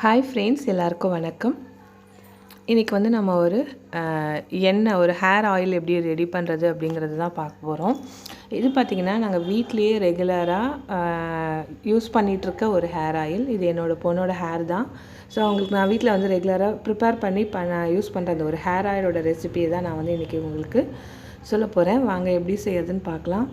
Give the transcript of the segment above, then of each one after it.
Hi friends, எல்லாருக்கும் வணக்கம். இன்றைக்கி வந்து நம்ம ஒரு எண்ணெய், ஒரு ஹேர் ஆயில் எப்படி ரெடி பண்ணுறது அப்படிங்கிறது தான் பார்க்க போகிறோம். இது பார்த்திங்கன்னா நாங்கள் வீட்லேயே ரெகுலராக யூஸ் பண்ணிகிட்ருக்க ஒரு ஹேர் ஆயில். இது என்னோடய பொண்ணோட ஹேர் தான். ஸோ அவங்களுக்கு நான் வீட்டில் வந்து ரெகுலராக ப்ரிப்பேர் பண்ணி நான் யூஸ் பண்ணுற அந்த ஒரு ஹேர் ஆயிலோட ரெசிபியை தான் நான் வந்து இன்றைக்கி உங்களுக்கு சொல்ல போகிறேன். வாங்க எப்படி செய்யறதுன்னு பார்க்கலாம்.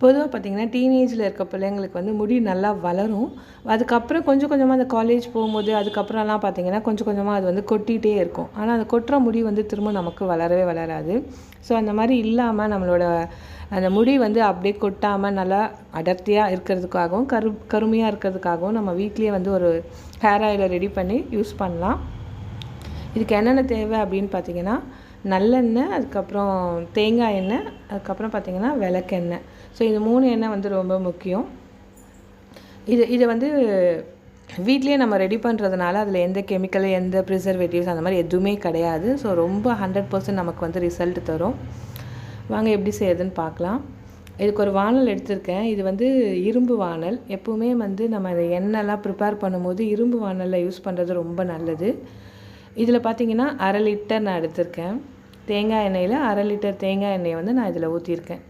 பொதுவாக பார்த்திங்கன்னா டீனேஜில் இருக்க பிள்ளைங்களுக்கு வந்து முடி நல்லா வளரும். அதுக்கப்புறம் கொஞ்சம் கொஞ்சமாக அந்த காலேஜ் போகும்போது அதுக்கப்புறம்லாம் பார்த்திங்கன்னா கொஞ்சம் கொஞ்சமாக அது வந்து கொட்டிகிட்டே இருக்கும். ஆனால் அந்த கொட்டுற முடி வந்து திரும்ப நமக்கு வளரவே வளராது. ஸோ அந்த மாதிரி இல்லாமல் நம்மளோட அந்த முடி வந்து அப்படியே கொட்டாமல் நல்லா அடர்த்தியாக இருக்கிறதுக்காகவும் கருமையாக இருக்கிறதுக்காகவும் நம்ம வீட்லேயே வந்து ஒரு ஹேர் ஆயிலை ரெடி பண்ணி யூஸ் பண்ணலாம். இதுக்கு என்னென்ன தேவை அப்படின்னு பார்த்திங்கன்னா நல்லெண்ணெய், அதுக்கப்புறம் தேங்காய் எண்ணெய், அதுக்கப்புறம் பார்த்திங்கன்னா விளக்கெண்ணெய். ஸோ இந்த 3 எண்ணெய் வந்து ரொம்ப முக்கியம். இதை வந்து வீட்லேயே நம்ம ரெடி பண்ணுறதுனால அதில் எந்த கெமிக்கல், எந்த ப்ரிசர்வேட்டிவ்ஸ் அந்த மாதிரி எதுவுமே கிடையாது. ஸோ ரொம்ப 100% நமக்கு வந்து ரிசல்ட் தரும். வாங்க எப்படி செய்யறதுன்னு பார்க்கலாம். இதுக்கு ஒரு வானல் எடுத்திருக்கேன். இது வந்து இரும்பு வானல். எப்போவுமே வந்து நம்ம எண்ணெய்லாம் ப்ரிப்பேர் பண்ணும்போது இரும்பு வானலில் யூஸ் பண்ணுறது ரொம்ப நல்லது. இதில் பார்த்திங்கன்னா 1/2 லிட்டர் நான் எடுத்திருக்கேன். தேங்காய் எண்ணெயில் 1/2 லிட்டர் தேங்காய் எண்ணெயை வந்து நான் இதில் ஊற்றிருக்கேன்.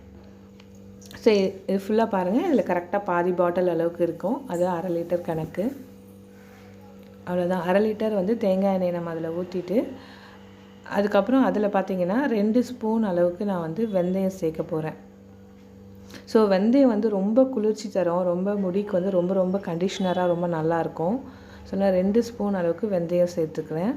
ஸோ இது ஃபுல்லாக பாருங்கள், இதில் கரெக்டாக பாதி பாட்டில் அளவுக்கு இருக்கும். அது 1/2 லிட்டர் கணக்கு. அவ்வளோதான். 1/2 லிட்டர் வந்து தேங்காய் எண்ணெய் நம்ம அதில் ஊற்றிட்டு, அதுக்கப்புறம் அதில் பார்த்திங்கன்னா 2 ஸ்பூன் அளவுக்கு நான் வந்து வெந்தயம் சேர்க்க போகிறேன். ஸோ வெந்தயம் வந்து ரொம்ப குளிர்ச்சி தரும், ரொம்ப முடிக்கு வந்து ரொம்ப ரொம்ப கண்டிஷ்னராக ரொம்ப நல்லாயிருக்கும். ஸோ நான் 2 ஸ்பூன் அளவுக்கு வெந்தயம் சேர்த்துக்கிறேன்.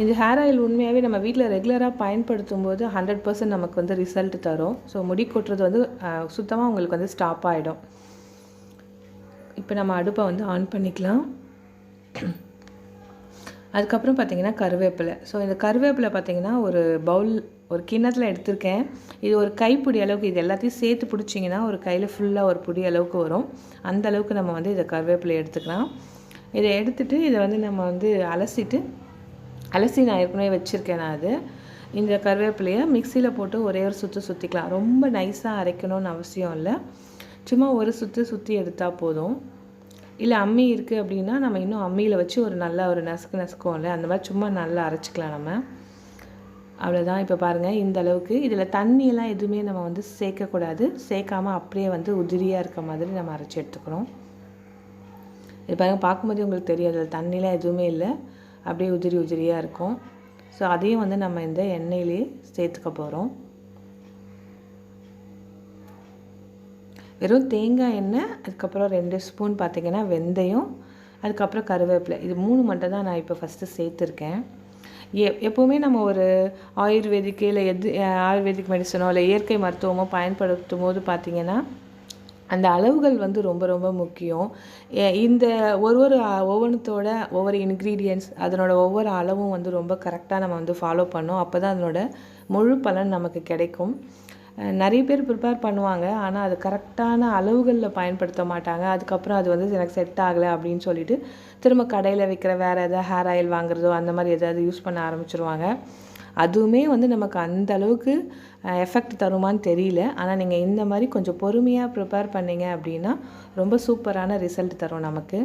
இந்த ஹேர் ஆயில் உண்மையாகவே நம்ம வீட்டில் ரெகுலராக பயன்படுத்தும் போது 100% நமக்கு வந்து ரிசல்ட் தரும். ஸோ முடி கொட்டுறது வந்து சுத்தமாக உங்களுக்கு வந்து ஸ்டாப் ஆகிடும். இப்போ நம்ம அடுப்பை வந்து ஆன் பண்ணிக்கலாம். அதுக்கப்புறம் பார்த்திங்கன்னா கருவேப்பிலை. ஸோ இந்த கருவேப்பிலை பார்த்திங்கன்னா ஒரு பவுல், ஒரு கிண்ணத்தில் எடுத்திருக்கேன். இது ஒரு கைப்பிடி அளவுக்கு, இது எல்லாத்தையும் சேர்த்து பிடிச்சிங்கன்னா ஒரு கையில் ஃபுல்லாக ஒரு பிடி அளவுக்கு வரும். அந்த அளவுக்கு நம்ம வந்து இதை கருவேப்பிலை எடுத்துக்கலாம். இதை எடுத்துகிட்டு இதை வந்து நம்ம வந்து அலசி நான் ஏற்கனவே வச்சுருக்கேன். நான் இந்த கருவேப்பிலையை மிக்சியில் போட்டு ஒரே ஒரு சுற்றிக்கலாம். ரொம்ப நைஸாக அரைக்கணும்னு அவசியம் இல்லை. சும்மா ஒரு சுற்றி எடுத்தால் போதும். இல்லை அம்மி இருக்குது அப்படின்னா நம்ம இன்னும் அம்மியில் வச்சு ஒரு நல்லா ஒரு நசுக்குவோம்ல, அந்த மாதிரி சும்மா நல்லா அரைச்சிக்கலாம் நம்ம. அவ்வளோதான். இப்போ பாருங்கள், இந்த அளவுக்கு. இதில் தண்ணியெல்லாம் எதுவுமே நம்ம வந்து சேர்க்கக்கூடாது. சேர்க்காமல் அப்படியே வந்து உதிரியாக இருக்க மாதிரி நம்ம அரைச்சி எடுத்துக்கணும். இது பாருங்கள், பார்க்கும்போதே உங்களுக்கு தெரியும் அதில் தண்ணிலாம் எதுவுமே இல்லை, அப்படியே உதிரியாக இருக்கும். ஸோ அதையும் வந்து நம்ம இந்த எண்ணெயிலே சேர்த்துக்க போகிறோம். வெறும் தேங்காய் எண்ணெய், அதுக்கப்புறம் 2 ஸ்பூன் பார்த்திங்கன்னா வெந்தயம், அதுக்கப்புறம் கருவேப்பிலை. இது 3 மட்டும் தான் நான் இப்போ ஃபஸ்ட்டு சேர்த்துருக்கேன். எப்போவுமே நம்ம ஒரு ஆயுர்வேதிக்கு இல்லை ஆயுர்வேதிக் மெடிசனோ இல்லை இயற்கை மருத்துவமோ பயன்படுத்தும் போது பார்த்திங்கன்னா அந்த அளவுகள் வந்து ரொம்ப ரொம்ப முக்கியம். இந்த ஒவ்வொன்றுத்தோட ஒவ்வொரு இன்க்ரீடியன்ட்ஸ், அதனோட ஒவ்வொரு அளவும் வந்து ரொம்ப கரெக்டாக நம்ம வந்து ஃபாலோ பண்ணோம். அப்போ தான் அதனோட முழு பலன் நமக்கு கிடைக்கும். நிறைய பேர் ப்ரிப்பேர் பண்ணுவாங்க, ஆனால் அது கரெக்டான அளவுகளில் பயன்படுத்த மாட்டாங்க. அதுக்கப்புறம் அது வந்து எனக்கு செட் ஆகலை அப்படின்னு சொல்லிட்டு திரும்ப கடையில் விற்கிற வேறு எதாவது ஹேர் ஆயில் வாங்குறதோ அந்த மாதிரி எதாவது யூஸ் பண்ண ஆரம்பிச்சிருவாங்க. அதுவுமே வந்து நமக்கு அந்த அளவுக்கு எஃபெக்ட் தருமான்னு தெரியல. ஆனால் நீங்கள் இந்த மாதிரி கொஞ்சம் பொறுமையாக ப்ரிப்பேர் பண்ணிங்க அப்படின்னா ரொம்ப சூப்பரான ரிசல்ட் தரும் நமக்கு.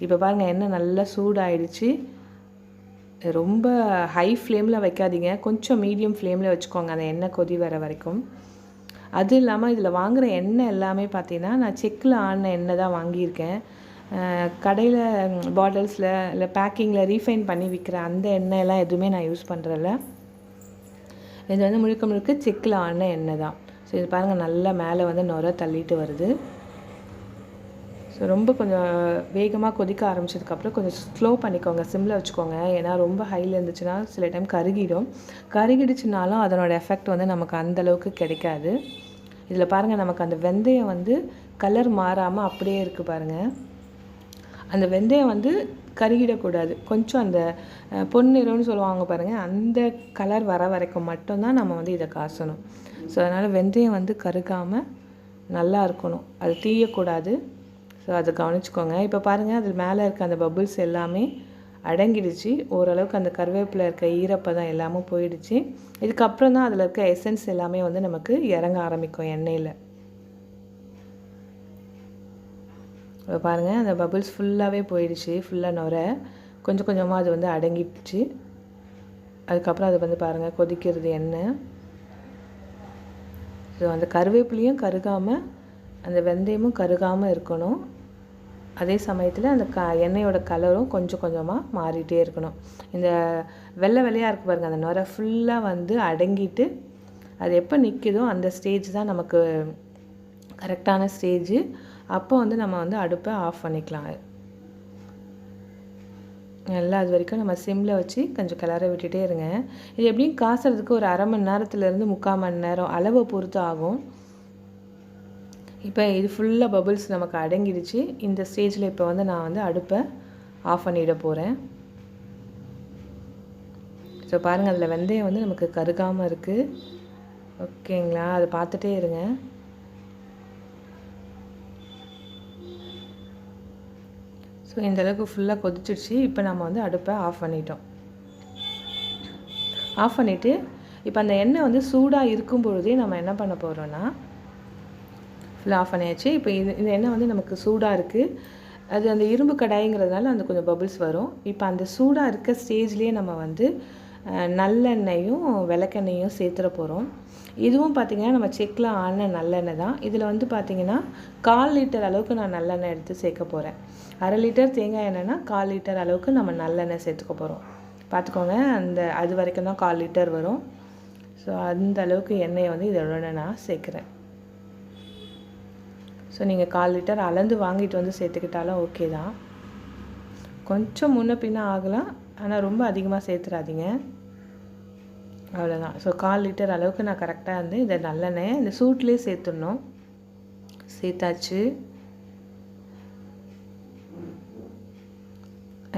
இப்போ பாருங்கள், எண்ணெய் நல்லா சூடாயிடுச்சு. ரொம்ப ஹை ஃப்ளேமில் வைக்காதீங்க, கொஞ்சம் மீடியம் ஃப்ளேமில் வச்சுக்கோங்க அந்த எண்ணெய் கொதி வர வரைக்கும். அது இல்லாமல் இதில் வாங்குகிற எண்ணெய் எல்லாமே பார்த்தீங்கன்னா நான் செக்கில் ஆன எண்ணெய் தான் வாங்கியிருக்கேன். கடையில் பாட்டில்ஸில் இல்லை பேக்கிங்கில் ரீஃபைன் பண்ணி விற்கிற அந்த எண்ணெயெல்லாம் எதுவுமே நான் யூஸ் பண்ணுறதில்ல. இது வந்து முழுக்க செக்கில் ஆன எண்ணெய் தான். ஸோ இது பாருங்கள், நல்லா மேலே வந்து நுரை தள்ளிட்டு வருது. ஸோ ரொம்ப கொஞ்சம் வேகமாக கொதிக்க ஆரம்பிச்சதுக்கப்புறம் கொஞ்சம் ஸ்லோ பண்ணிக்கோங்க, சிம்மில் வச்சுக்கோங்க. ஏன்னா ரொம்ப ஹையில் இருந்துச்சுன்னா சில டைம் கருகிடுச்சுனாலும் அதனோட எஃபெக்ட் வந்து நமக்கு அந்தளவுக்கு கிடைக்காது. இதில் பாருங்கள், நமக்கு அந்த வெந்தயம் வந்து கலர் மாறாமல் அப்படியே இருக்குது பாருங்கள். அந்த வெந்தயம் வந்து கருகிடக்கூடாது. கொஞ்சம் அந்த பொன்னிறம்னு சொல்லுவாங்க பாருங்கள், அந்த கலர் வர வரைக்கும் மட்டும்தான் நம்ம வந்து இதை காசணும். ஸோ அதனால் வெந்தயம் வந்து கருகாமல் நல்லா இருக்கணும், அது தீயக்கூடாது. ஸோ அதை கவனிச்சுக்கோங்க. இப்போ பாருங்கள், அது மேலே இருக்க அந்த பபுள்ஸ் எல்லாமே அடங்கிடுச்சு. ஓரளவுக்கு அந்த கருவேப்பிலை இருக்க ஈரப்பதம் எல்லாமே போயிடுச்சு. இதுக்கப்புறம் தான் அதில் இருக்க எசன்ஸ் எல்லாமே வந்து நமக்கு இறங்க ஆரம்பிக்கும் எண்ணெயில். இப்போ பாருங்கள் அந்த பபுள்ஸ் ஃபுல்லாகவே போயிடுச்சு, ஃபுல்லாக நுரை கொஞ்சம் கொஞ்சமாக அது வந்து அடங்கிடுச்சு. அதுக்கப்புறம் அது வந்து பாருங்கள் கொதிக்கிறது எண்ணெய். ஸோ அந்த கருவேப்பிலையும் கருகாமல் அந்த வெந்தயமும் கருகாமல் இருக்கணும். அதே சமயத்தில் அந்த எண்ணெயோட கலரும் கொஞ்சம் கொஞ்சமாக மாறிட்டே இருக்கணும். இந்த வெள்ளை வெள்ளையாக இருக்குது பாருங்கள், அந்த நுரை ஃபுல்லாக வந்து அடங்கிட்டு அது எப்போ நிற்குதோ அந்த ஸ்டேஜ் தான் நமக்கு கரெக்டான ஸ்டேஜு. அப்போ வந்து நம்ம வந்து அடுப்பை ஆஃப் பண்ணிக்கலாம். நல்லா அது வரைக்கும் நம்ம சிம்மில் வச்சு கொஞ்சம் கிளற விட்டுட்டே இருங்க. இது எப்படியும் காசுறதுக்கு ஒரு அரை மணி நேரத்துலேருந்து 3/4 மணி நேரம் அளவை பொறுத்து ஆகும். இப்போ இது ஃபுல்லாக பபுள்ஸ் நமக்கு அடங்கிடுச்சு. இந்த ஸ்டேஜில் இப்போ வந்து நான் வந்து அடுப்பை ஆஃப் பண்ணிட போகிறேன். ஸோ பாருங்கள் அதில் வெந்தயம் வந்து நமக்கு கருகாமல் இருக்குது. ஓகேங்களா, அதை பார்த்துட்டே இருங்க. ஸோ இந்தளவுக்கு ஃபுல்லாக கொதிச்சிடுச்சு. இப்போ நம்ம வந்து அடுப்பை ஆஃப் பண்ணிட்டோம். ஆஃப் பண்ணிவிட்டு இப்போ அந்த எண்ணெய் வந்து சூடாக இருக்கும் பொழுதே நம்ம என்ன பண்ண போகிறோன்னா, ஃபுல்லாக ஆஃப் பண்ணியாச்சு. இப்போ இந்த எண்ணெய் வந்து நமக்கு சூடாக இருக்குது. அது அந்த இரும்பு கடாய்ங்கிறதுனால அந்த கொஞ்சம் பபுள்ஸ் வரும். இப்போ அந்த சூடாக இருக்க ஸ்டேஜ்லேயே நம்ம வந்து நல்லெண்ணெயும் விளக்கெண்ணெயும் சேர்த்துட போகிறோம். இதுவும் பார்த்திங்கன்னா நம்ம செக்கில் ஆன நல்லெண்ணெய் தான். இதில் வந்து பார்த்திங்கன்னா 1/4 லிட்டர் அளவுக்கு நான் நல்லெண்ணெய் எடுத்து சேர்க்க போகிறேன். 1/2 லிட்டர் தேங்காய் எண்ணெய்னா 1/4 லிட்டர் அளவுக்கு நம்ம நல்லெண்ணெய் சேர்த்துக்க போகிறோம். பார்த்துக்கோங்க, அது வரைக்கும் தான் 1/4 லிட்டர் வரும். ஸோ அந்த அளவுக்கு எண்ணெயை வந்து இதோட நான் சேர்க்குறேன். ஸோ நீங்கள் 1/4 லிட்டர் அளந்து வாங்கிட்டு வந்து சேர்த்துக்கிட்டாலும் ஓகே தான். கொஞ்சம் முன்ன பின்ன ஆகலாம், ஆனால் ரொம்ப அதிகமாக சேர்த்துறாதீங்க. அவ்வளோதான். ஸோ 1/4 லிட்டர் அளவுக்கு நான் கரெக்டாக வந்து இதை நல்லெண்ணெய் இந்த சூட்லேயே சேர்த்துடணும். சேர்த்தாச்சு.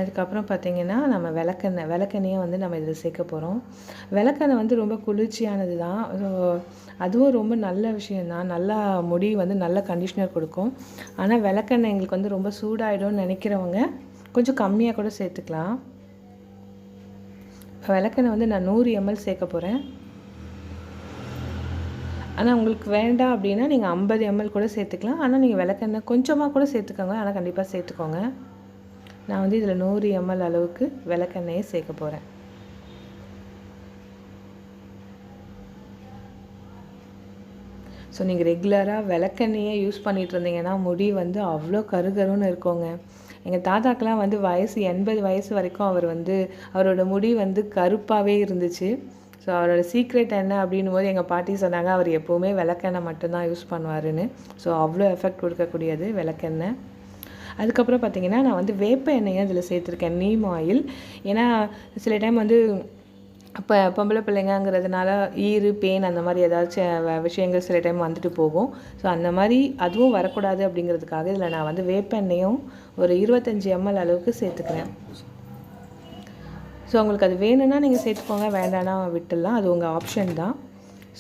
அதுக்கப்புறம் பார்த்திங்கன்னா நம்ம விளக்கெண்ணெயை வந்து நம்ம இதில் சேர்க்க போகிறோம். விளக்கெண்ணெய் வந்து ரொம்ப குளிர்ச்சியானது தான். ஸோ அதுவும் ரொம்ப நல்ல விஷயந்தான். நல்லா முடி வந்து நல்ல கண்டிஷ்னர் கொடுக்கும். ஆனால் விளக்கெண்ணெய் எங்களுக்கு வந்து ரொம்ப சூடாகிடும்னு நினைக்கிறவங்க கொஞ்சம் கம்மியாக கூட சேர்த்துக்கலாம். விளக்கெண்ணெய் வந்து நான் 100 ml சேர்க்க போகிறேன். ஆனால் உங்களுக்கு வேண்டாம் அப்படின்னா நீங்கள் 50 ml கூட சேர்த்துக்கலாம். ஆனால் நீங்கள் விளக்கெண்ணெய் கொஞ்சமாக கூட சேர்த்துக்கோங்க, ஆனால் கண்டிப்பாக சேர்த்துக்கோங்க. நான் வந்து இதில் 100 ml அளவுக்கு விளக்கெண்ணெயை சேர்க்க போகிறேன். ஸோ நீங்கள் ரெகுலராக விளக்கெண்ணெயை யூஸ் பண்ணிகிட்டு இருந்தீங்கன்னா முடி வந்து அவ்வளோ கருகருன்னு இருக்குங்க. எங்கள் தாத்தாக்கெலாம் வந்து 80 வயசு வரைக்கும் அவரோட முடி வந்து கருப்பாகவே இருந்துச்சு. ஸோ அவரோட சீக்ரெட் என்ன அப்படின்னும் போது எங்கள் பாட்டி சொன்னாங்க, அவர் எப்போவுமே விளக்கெண்ணெய் மட்டும்தான் யூஸ் பண்ணுவாருன்னு. ஸோ அவ்வளோ எஃபெக்ட் கொடுக்கக்கூடியது விளக்கெண்ணெய். அதுக்கப்புறம் பார்த்திங்கன்னா நான் வந்து வேப்ப எண்ணெயும் இதில் சேர்த்துருக்கேன், நீம் ஆயில். ஏன்னா சில டைம் வந்து இப்போ பொம்பளை பிள்ளைங்கிறதுனால பேன் அந்த மாதிரி ஏதாச்சும் விஷயங்கள் சில டைம் வந்துட்டு போகும். ஸோ அந்த மாதிரி அதுவும் வரக்கூடாது அப்படிங்கிறதுக்காக இதில் நான் வந்து வேப்ப எண்ணெயும் ஒரு 25 ml அளவுக்கு சேர்த்துக்கிறேன். ஸோ உங்களுக்கு அது வேணும்னா நீங்கள் சேர்த்துக்கோங்க, வேண்டாம்னா விட்டுடலாம், அது உங்கள் ஆப்ஷன் தான்.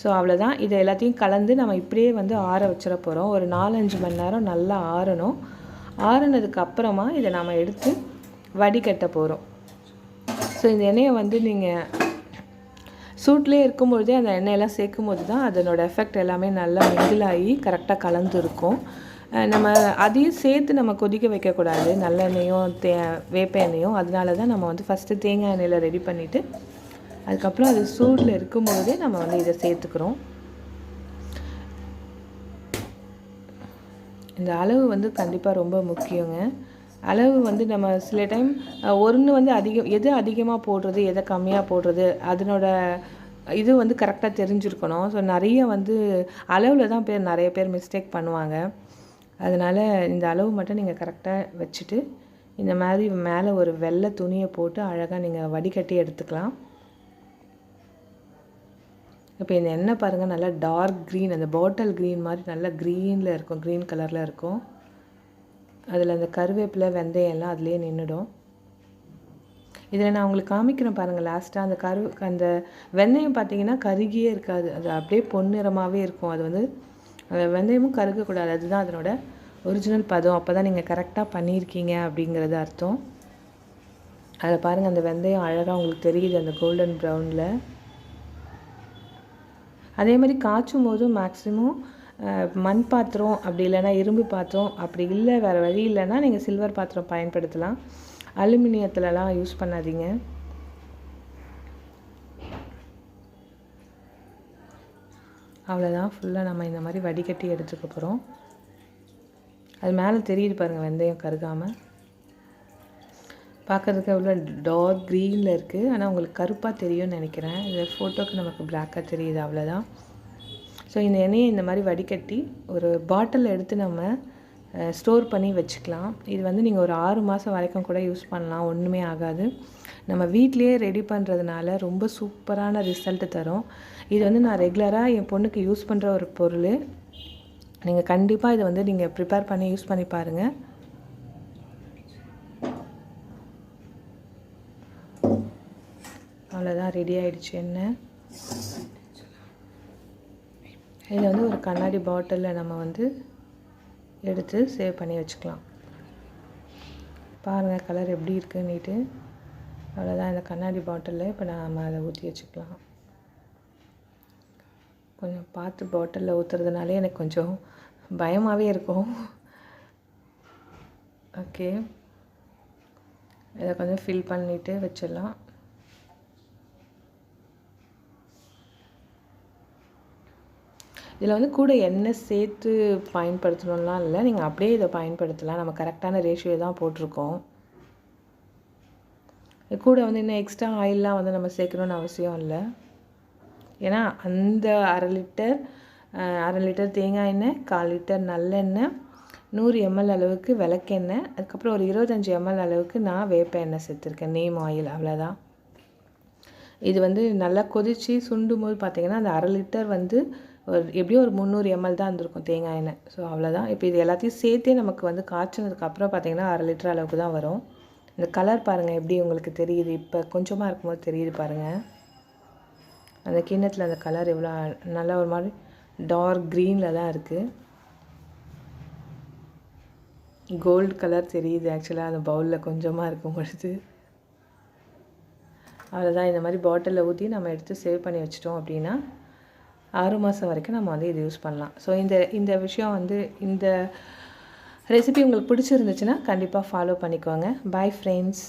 ஸோ அவ்வளோதான். இதை எல்லாத்தையும் கலந்து நம்ம இப்படியே வந்து ஆற வச்சிட போகிறோம். ஒரு 4-5 மணி நேரம் நல்லா ஆறணும். ஆறுனதுக்கு அப்புறமா இதை நாம் எடுத்து வடிகட்ட போகிறோம். ஸோ இந்த எண்ணெயை வந்து நீங்கள் சூட்லேயே இருக்கும்பொழுதே அந்த எண்ணெயெல்லாம் சேர்க்கும் போது தான் அதனோட எஃபெக்ட் எல்லாமே நல்லா மிங்கிளாகி கரெக்டாக கலந்து இருக்கும். நம்ம அதையும் சேர்த்து நம்ம கொதிக்க வைக்கக்கூடாது, நல்லெண்ணெயும் வேப்ப எண்ணெயும். அதனால தான் நம்ம வந்து ஃபஸ்ட்டு தேங்காய் எண்ணெயில் ரெடி பண்ணிவிட்டு அதுக்கப்புறம் அது சூடில் இருக்கும்போதே நம்ம வந்து இதை சேர்த்துக்கிறோம். இந்த அளவு வந்து கண்டிப்பாக ரொம்ப முக்கியங்க. அளவு வந்து நம்ம சில டைம் ஒன்று வந்து எது அதிகமாக போடுறது எதை கம்மியாக போடுறது அதனோட இது வந்து கரெக்டாக தெரிஞ்சிருக்கணும். ஸோ நிறைய வந்து அளவில் தான் நிறைய பேர் மிஸ்டேக் பண்ணுவாங்க. அதனால் இந்த அளவு மட்டும் நீங்கள் கரெக்டாக வச்சுட்டு இந்த மாதிரி மேலே ஒரு வெள்ளை துணியை போட்டு அழகாக நீங்கள் வடிகட்டி எடுத்துக்கலாம். இப்போ இந்த எண்ணெய் பாருங்கள், நல்லா டார்க் க்ரீன், அந்த பாட்டில் க்ரீன் மாதிரி நல்லா க்ரீனில் இருக்கும், க்ரீன் கலரில் இருக்கும். அதில் அந்த கருவேப்பிலை வெந்தயம் எல்லாம் அதிலே நின்றுடும். இதில் நான் உங்களுக்கு காமிக்கிறேன் பாருங்கள். லாஸ்ட்டாக அந்த வெந்தயம் பார்த்திங்கன்னா கருகியே இருக்காது, அது அப்படியே பொன்னிறமாகவே இருக்கும். அது வந்து வெந்தயமும் கருகக்கூடாது, அதுதான் அதனோட ஒரிஜினல் பதம். அப்போ தான் நீங்கள் கரெக்டாக பண்ணியிருக்கீங்க அப்படிங்கிறது அர்த்தம். அதில் பாருங்கள், அந்த வெந்தயம் அழகாக உங்களுக்கு தெரியுது அந்த கோல்டன் ப்ரௌனில். அதே மாதிரி காய்ச்சும் போதும் மேக்ஸிமம் மண் பாத்திரம் அப்படி இல்லைன்னா இரும்பு பாத்திரம் அப்படி இல்லை வேறு வழி இல்லைன்னா நீங்கள் சில்வர் பாத்திரம் பயன்படுத்தலாம். அலுமினியத்துலலாம் யூஸ் பண்ணாதீங்க. அவ்வளோதான். ஃபுல்லாக நம்ம இந்த மாதிரி வடிகட்டி எடுத்துக்க போகிறோம். அது மேலே தெரியுது பாருங்கள், வெந்தயம் கருகாமல். பார்க்குறதுக்கு எவ்வளோ டார்க் க்ரீனில் இருக்குது, ஆனால் உங்களுக்கு கருப்பாக தெரியும்னு நினைக்கிறேன். இது ஃபோட்டோக்கு நமக்கு பிளாக்காக தெரியுது, அவ்வளோதான். ஸோ இந்த எண்ணெயை இந்த மாதிரி வடிகட்டி ஒரு பாட்டிலில் எடுத்து நம்ம ஸ்டோர் பண்ணி வச்சுக்கலாம். இது வந்து நீங்கள் ஒரு 6 மாதம் வரைக்கும் கூட யூஸ் பண்ணலாம், ஒன்றுமே ஆகாது. நம்ம வீட்லேயே ரெடி பண்ணுறதுனால ரொம்ப சூப்பரான ரிசல்ட்டு தரும். இது வந்து நான் ரெகுலராக என் பொண்ணுக்கு யூஸ் பண்ணுற ஒரு பொருள். நீங்கள் கண்டிப்பாக இதை வந்து நீங்கள் ப்ரிப்பேர் பண்ணி யூஸ் பண்ணி பாருங்கள். அவ்வளோதான், ரெடி ஆகிடுச்சு எண்ணெய். இதை வந்து ஒரு கண்ணாடி பாட்டிலில் நம்ம வந்து எடுத்து சேவ் பண்ணி வச்சுக்கலாம். பாருங்கள் கலர் எப்படி இருக்குன்னுட்டு. அவ்வளோதான், இந்த கண்ணாடி பாட்டிலில் இப்போ நம்ம அதை ஊற்றி வச்சுக்கலாம். கொஞ்சம் பார்த்து பாட்டிலில் ஊற்றுறதுனாலே எனக்கு கொஞ்சம் பயமாகவே இருக்கும். ஓகே, இதை கொஞ்சம் ஃபில் பண்ணிவிட்டு வச்சிடலாம். இதில் வந்து கூட எண்ணெய் சேர்த்து பயன்படுத்தணும்லாம் இல்லை, நீங்கள் அப்படியே இதை பயன்படுத்தலாம். நம்ம கரெக்டான ரேஷியோ தான் போட்டிருக்கோம். கூட வந்து இன்னும் எக்ஸ்ட்ரா ஆயிலெலாம் வந்து நம்ம சேர்க்கணுன்னு அவசியம் இல்லை. ஏன்னா அந்த அரை லிட்டர் தேங்காய் எண்ணெய், 1/4 லிட்டர் நல்லெண்ணெய், 100 ml அளவுக்கு விளக்கெண்ணெய், அதுக்கப்புறம் ஒரு 25 ml அளவுக்கு நான் வேப்ப எண்ணெய் சேர்த்துருக்கேன், நீம் ஆயில். அவ்வளோதான். இது வந்து நல்லா கொதித்து சுண்டும் போது பார்த்திங்கன்னா அந்த அரை லிட்டர் வந்து எப்படியும் ஒரு 300 ml தான் இருந்திருக்கும் தேங்காய் எண்ணெய். ஸோ அவ்வளோதான். இப்போ இது எல்லாத்தையும் சேர்த்தே நமக்கு வந்து காய்ச்சினதுக்கப்புறம் பார்த்திங்கன்னா அரை லிட்டர் அளவுக்கு தான் வரும். இந்த கலர் பாருங்கள் எப்படி உங்களுக்கு தெரியுது, இப்போ கொஞ்சமாக இருக்கும்போது தெரியுது பாருங்கள். அந்த கிண்ணத்தில் அந்த கலர் எவ்வளோ நல்லா ஒரு மாதிரி டார்க் க்ரீனில் தான் இருக்குது. கோல்டு கலர் தெரியுது ஆக்சுவலாக அந்த பவுலில் கொஞ்சமாக இருக்கும் பொழுது. அவ்வளோதான். இந்த மாதிரி பாட்டிலில் ஊற்றி நம்ம எடுத்து சேவ் பண்ணி வச்சிட்டோம் அப்படின்னா 6 மாதம் வரைக்கும் நம்ம வந்து இது யூஸ் பண்ணலாம். ஸோ இந்த விஷயம் வந்து இந்த ரெசிபி உங்களுக்கு பிடிச்சிருந்துச்சுன்னா கண்டிப்பாக ஃபாலோ பண்ணிக்கோங்க. Bye friends.